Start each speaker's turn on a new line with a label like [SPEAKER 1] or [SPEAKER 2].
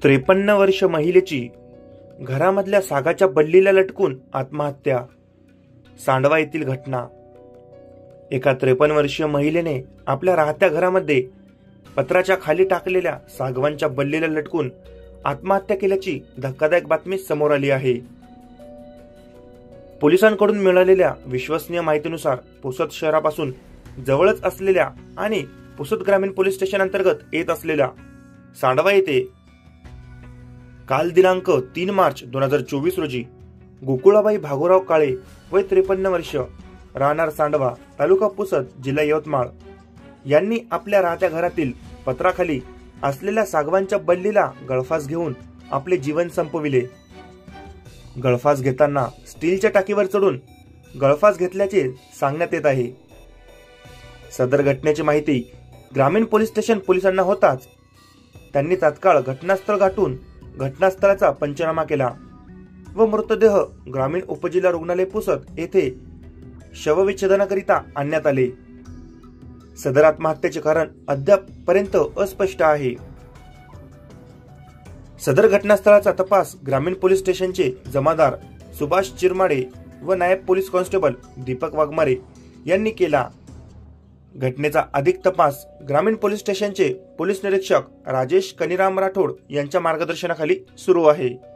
[SPEAKER 1] 53 वर्ष महिलेची घरामधल्या सागाच्या बल्लीला लटकून आत्महत्या. सांडवा येथील घटना. एका 53 वर्षीय महिलेने आपल्या राहत्या घरामध्ये पत्राच्या खाली टाकलेल्या सागवांच्या बल्लीला लटकून आत्महत्या केल्याची धक्कादायक बातमी समोर आली आहे. पोलिसांकडून मिळालेल्या विश्वसनीय माहितीनुसार पुसद शहरापासून जवळच असलेल्या आणि पुसद ग्रामीण पोलीस स्टेशन अंतर्गत येत असलेल्या सांडवा येथे काल दिनांक 3 मार्च 2024 रोजी गोकुळाबाई भागोराव काळे वय 53 वर्ष, राहणार सांडवा, तालुका पुसद, जिल्हा यवतमाळ यांनी आपल्या राहत्या घरातील पत्राखाली असलेल्या सागवांच्या बल्लीला गळफास घेऊन आपले जीवन संपविले. गळफास घेताना स्टीलच्या टाकीवर चढून गळफास घेतल्याचे सांगण्यात येत आहे. सदर घटनेची माहिती ग्रामीण पोलीस स्टेशन पोलिसांना होताच त्यांनी तात्काळ घटनास्थळ गाठून घटनास्थळाचा पंचनामा केला व मृतदेह ग्रामीण उपजिल्हा रुग्णालय पुसद येथे शवविच्छेदनाकरिता आणण्यात आले. सदर आत्महत्येचे कारण अद्यापपर्यंत अस्पष्ट आहे. सदर घटनास्थळाचा तपास ग्रामीण पोलीस स्टेशनचे जमादार सुभाष चिरमाडे व नायब पोलीस कॉन्स्टेबल दीपक वाघमारे यांनी केला. घटनेचा अधिक तपास ग्रामीण पोलीस स्टेशनचे पोलीस निरीक्षक राजेश कनिराम राठोड यांच्या मार्गदर्शनाखाली सुरू आहे.